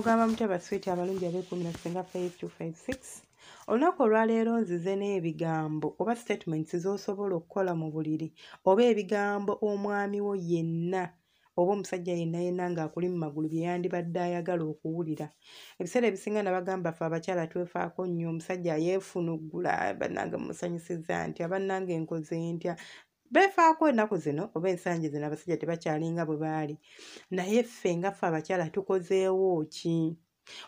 Mugamba mutya basweeti abalungi ab'ekumi na Senga 5256. Olunaku olwaleero nzize n'ebigambo oba statements z'osobola okukola mu buliri oba ebigambo omwami wo yenna oba omusajja yenna ng'akuli mu magulu bye yandibadde ayagala okuwulira. Ebiseera ebisinga nabagamba ffe abakyala twefaako nnyo, omusajja yeefunuggula bannange musanyusizza ntya bannange nkoze ntya. Beefaako ennaku zino oba ensangi zino abasajja tebakyalinga bwe baali, naye ffe nga ffe abakyala tukozeewo ki?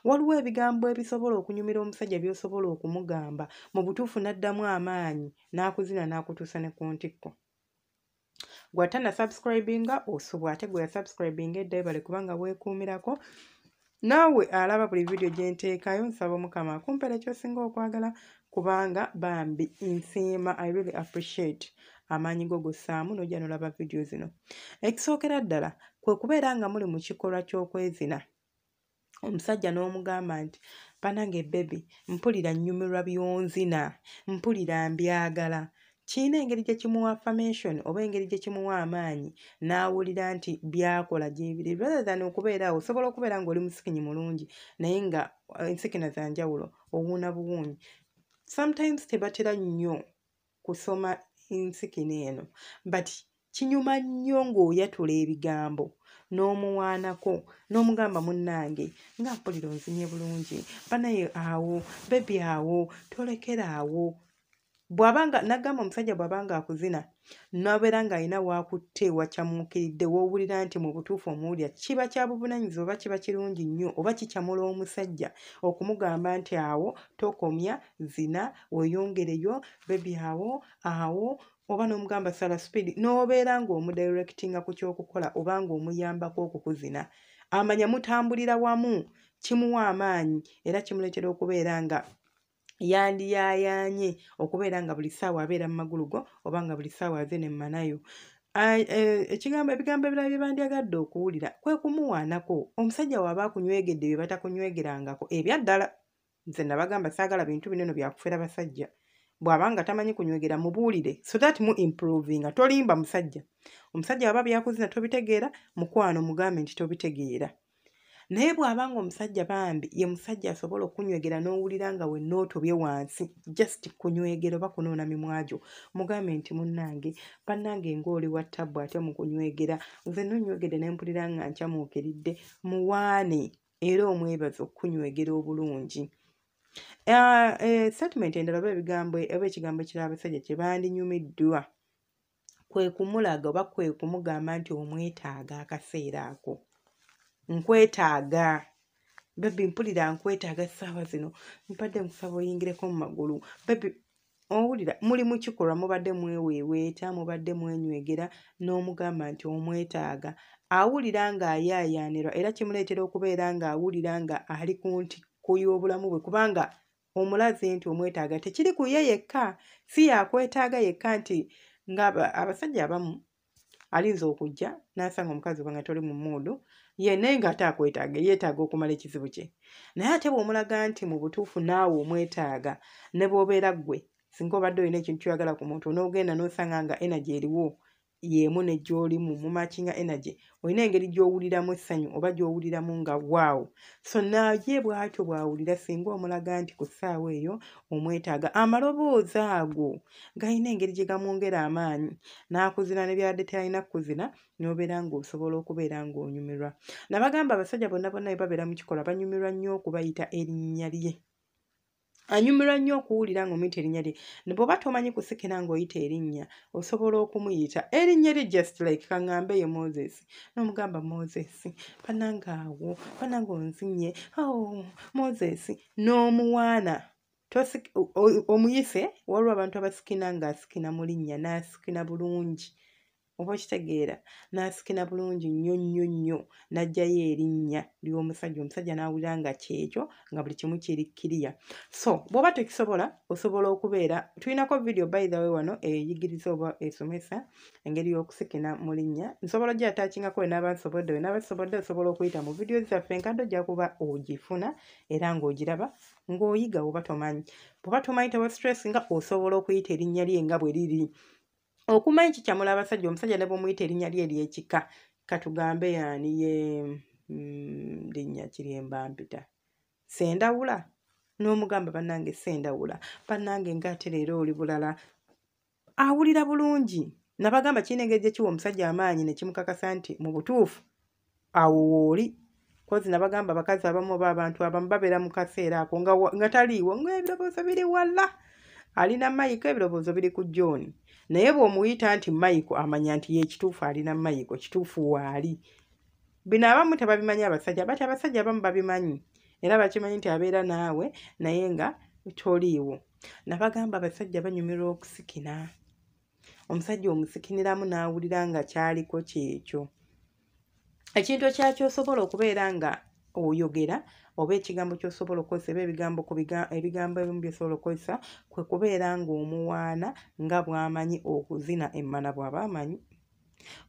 Waliwo ebigambo ebisobola okunyumira omusajja by'osobola okumugamba mu butuufu n'addamu amaanyi n'akuzina n'akutuusa ne ku ntikko. Gw'atanna subscribinga osubwa ate gwe yasubscribinga edda ebale kubanga weekuumirako. Naawe alaba buli vidiyo gye nteekayo nsaba Omukama akumpeera ky'osinga okwagala kubanga bambi nsiima. I really appreciate amaanyi go gossaamu n'ojja n'olaba vidiyo zino. Ekisookera ddala kwe kubeera nga muli mu kikolwa ky'okwezina, omusajja n'omugamba nti bannange baby mpulira nnyumirwa by'onzina, mpulira mbyagala. Kiyina engeri gye kimuwa affirmation oba engeri gye kimuwa amaanyi n'awulira nti byakola gyebiri. Rather than okubeera awo, osobola okubeera ng'oli musikinyi mulungi naye nga ensikina za njawulo, owuuna buwuunyi. Sometimes tebatera nnyo kusoma ensikina eno, but kinyuma nnyo ng'oyatula ebigambo n'omuwaanako n'omugamba munnange nga mpulira onzinye bulungi, banaye awo, bebi awo, tolekera awo. Bw'abanga nagamba omusajja bw'abanga akuzina n'obeera ng'alina waakutte wakyamuukiridde w'owulira nti mu butuufu omuwulira, kiba kya buvunaanyizibwa oba kiba kirungi nnyo oba kikyamula omusajja okumugamba nti awo tokomya, zina, weeyongereyo, bebi awo, oba n'omugamba sala speed, n'obeera ng'omudirectinga ku ky'okukola oba ng'omuyambako okukuzina. Amanya mutambulira wamu, kimuwa amaanyi era kimuleetera okubeera nga yandiyaayaanye okubeera nga buli ssaawa abeera mu magulu go oba nga buli ssaawa azene mmanayo. Ebigambo ebirala bye bandyagadde okuwulira kwe kumuwaanako. Omusajja bw'aba akunywegedde bye batakunywegerangako ebyaddala, nze nabagamba saagala bintu binene byakufera basajja. Bw'abanga tamanyi kunywegera mubuulire so that mu improvinga, tolimba musajja. Omusajja bw'aba byakuzina tobitegeera, mukwano mugambe nti tobitegeera. Naye bw'abanga omusajja bambi ye musajja asobola okunywegera n'owulira nga wenna otobye wansi, just kunywegera oba kunoona mimwagyo, mugambe nti munnange, bannange ng'oli wa ttabbu ate mu kunywegera, nze n'onnywegedde ne mpulira nga nkyamuukiridde, muwaane era omwebaza okunywegera obulungi. Statement endala oba ebigambo oba ekigambo ekirala abasajja kye bandinyumiddwa kwe kumulaga oba kwe kumugamba nti omwetaaga akaseera ako. Nkwetaaga bebi, mpulira nkwetaaga ssaawa zino, mpadde nkusaba oyingireko mu magulu bebi. Owulira muli mu kikolwa, mubadde mweweeweeta, mubadde mwenywegera n'omugamba nti omwetaaga. Awulira ng'ayaayaanirwa era kimuleetera okubeera ng'awulira nga ali ku ntikko y'obulamu bwe kubanga omulaze nti omwetaaga tekiri ku ye yekka, si yakwetaaga yekka nti abasajja abamu alinza okujja n'asanga omukazi oba nga toli mu muudu yenna ng'ate akwetaaga, yeetaaga okumala ekizibu kye. Naye ate bw'omulaga nti mu butuufu naawe omwetaaga, ne bw'obeera ggwe singa obadde olina ekintu ky'oyagala ku muntu n'ogenda n'osanga nga energy eriwo y'emu ne gy'olimu, mu matchinga energy, olina engeri gy'owuliramu essanyu oba gy'owuliramu nga waawo. So naye bw'atyo bw'awulira singa omulaga nti ku ssaawa eyo omwetaaga, amaloboozi ago galina engeri gye gamwongera amaanyi n'akuzina ne byadde talina kuzina, n'obeera ng'osobola okubeera ng'onyumirwa. Nabagamba abasajja bonna bwe babeera mu kikolwa banyumirwa nnyo okubayita erinnya lye. Anyumirwa nnyo okuwulira ng'omuyita erinnya lye. Bw'oba tomanyi kusikira ng'oyita erinnya, osobola okumuyita erinnya lye just like kaŋŋambe ye Moses. N'omugamba Moses, bannange awo, bannange onzinye, Moses, n'omuwaana. Omuyise, waliwo abantu abasikina ng'asikina mu linnya n'asikina bulungi. Oba okitegeera, n'asikina bulungi nnyo nnyo nnyo n'aggyayo erinnya ly'omusajja, omusajja n'awulira nga kyekyo nga buli kimu kiri kkiriya. So bw'oba tekisobola, osobola okubeera, tulinako video by the way wano eyigiriza oba esomesa engeri y'okusikina mu linnya. Nsobola gye ataakingako we n'aba nsobodde, we n'aba sobodde osobola okuyita mu vidiyo zaffe enkadde ojja kuba ogifuna era ng'ogiraba ng'oyiga oba tomanyi. Bw'oba tomanyi tewa stress nga osobola okuyita erinnya lye nga bwe liri. Okumanyi kikyamula abasajja, omusajja ne bw'omuyita erinnya lye ery'ekika, katugambe yaani ye linnya Kiryemba mpita Sendawula n'omugamba bannange Sendawula bannange ng'ate leero oli bulala awulira bulungi nabagamba kinengeje kiwa omusajja amaanyi ne kimukakasa nti mu butuufu awo wooli kozi nabagamba bakazi abamu oba abantu abamu babeera mu kaseera ako nga taliiwo ng'ebirowoozo biri wala alina mayiko ebirowoozo biri ku John naye bw'omuyita nti mayiko amanya nti y'ekituufu alina mayiko kituufu waali bino abamu tebabimanyi abasajja bati abasajja abamu babimanyi era bakimanyi nti abeera naawe naye nga toliiwo nabagamba abasajja banyumirwa okusikina omusajja omusikiniramu n'awulira nga kyaliko kyekyo ekintu ekyakyo osobola okubeera nga oyogera oba ekigambo ky'osobola okukozesa oba ebigambo ebimu by'osobola okukozesa kwe kubeera ng'omuwaana nga bw'amanyi okuzina emmana bw'aba amanyi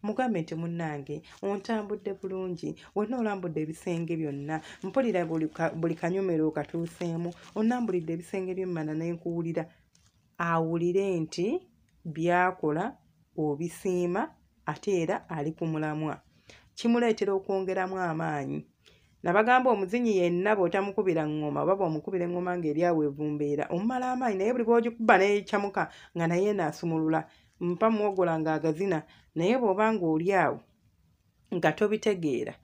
mugambe nti munnange ontambudde bulungi wonna olambudde ebisenge byonna mpulira buli kanyomero okatuuseemu onnambulidde ebisenge by'emmana ne nkuwulira awulire nti byakola obisiima ate era ali ku mulamwa kimuleetera okwongeramu amaanyi nabagamba omuzinyi yenna bw'otamukubira ngoma oba bw'omukubira engoma ng'eri awo evumbeera omumala amaanyi naye buli bw'ogikuba n'ekyamuka nga naye naasumulula mpa muwogola ng'agazina naye bw'oba ng'oli awo nga tobitegeera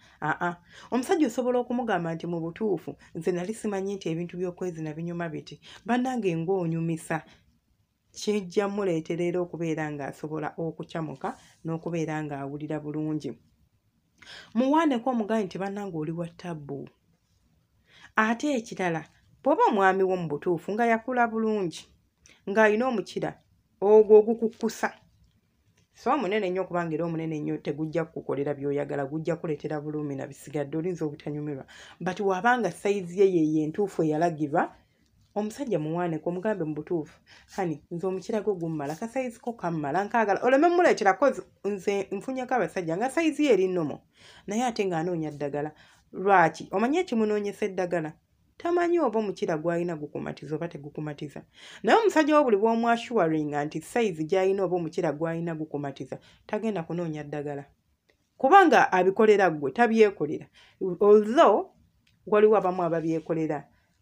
omusajja osobola okumugamba nti mu butuufu nze nali simanyi nti ebintu by'okwezina binyuma biti bannange ng'onyumisa kijja muleetera era okubeera ng'asobola okukyamuka n'okubeera ng'awulira bulungi muwaaneko omugayi nti bannange oli wa ttabbu ate ekirala bw'oba omwami wo mu butuufu nga yakula bulungi ng'alina omukira ogwo ogukukkusa so omunene nnyo okubanga era omunene nnyo tegujja kukukolera by'oyagala gujja kuleetera bulumi na bisigadde olinza obutanyumirwa but wabanga sayizi ye yeyo entuufu eyalagirwa omusajja muwaaneko omugambe mu butuufu hani nze omukira gwo gummala akasayizi ko kammala nkaagala oleme mmuleetera kozi nze nfunyako abasajja nga sayizi ye eri nnomo naye ate ng'anoonya ddagala lwaki omanyi ekimunoonyesa eddagala tamanyi oba omukira gw'alina gukumatiza oba tegukumatiza naye omusajja wo buli bw'omwashuwaringa nti sayizi gy'alina oba omukira gw'alina gukumatiza tagenda kunoonya ddagala kubanga abikolera ggwe tabyekolera although waliwo abamu ababyekolera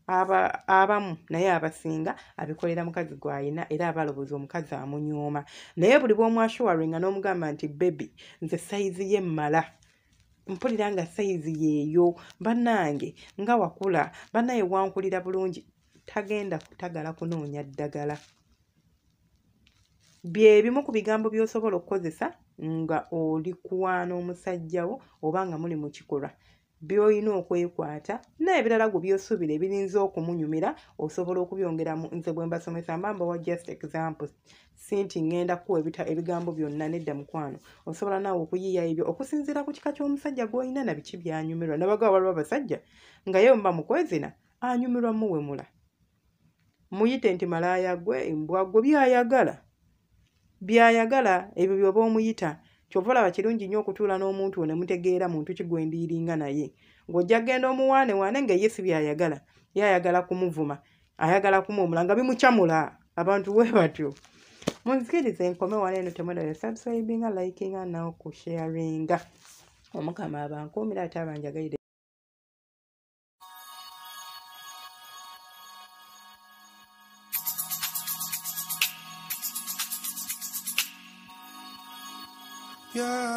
abamu naye abasinga abikolera mukazi gw'alina era abalowooza omukazi amunyooma naye buli bw'omwashuwaringa n'omugamba nti bebi nze sayizi ye mmala mpulira nga sayizi yeeyo bannange nga wakula bannaye wankulira bulungi tagenda kutagala kunoonya ddagala byebimu ku bigambo by'osobola okukozesa nga oli kuwaana omusajja wo oba nga muli mu kikolwa by'olina okwekwata n'ebirala gwe by'osuubira ebirinza okumunyumira osobola okubyongeramu nze bwe mbasomesa mbamba wa just example si nti ngenda kuwa ebigambo byonna nedda mukwano osobola naawe okuyiiya ebyo okusinziira ku kika ky'omusajja gw'olina na biki by'anyumirwa nabagawa waliwo abasajja nga ye muba mukwezina anyumirwa muwemula muyite nti malaaya gwe embwa gwe byayagala ebyo by'oba omuyita kyova olaba kirungi nnyo okutuula n'omuntu ne mutegeera muntu ki gwe ndiiringa naye ng'ojja kgenda omuwaane nga ye si byayagala ye ayagala kumuvuma ayagala kumuwumula nga bimukyamula abantu bwe batyo munzikirize enkome wano eno temwendala subscribinga likinga n'okusharinga omukama abankuumira ate abanjagalire Yeah.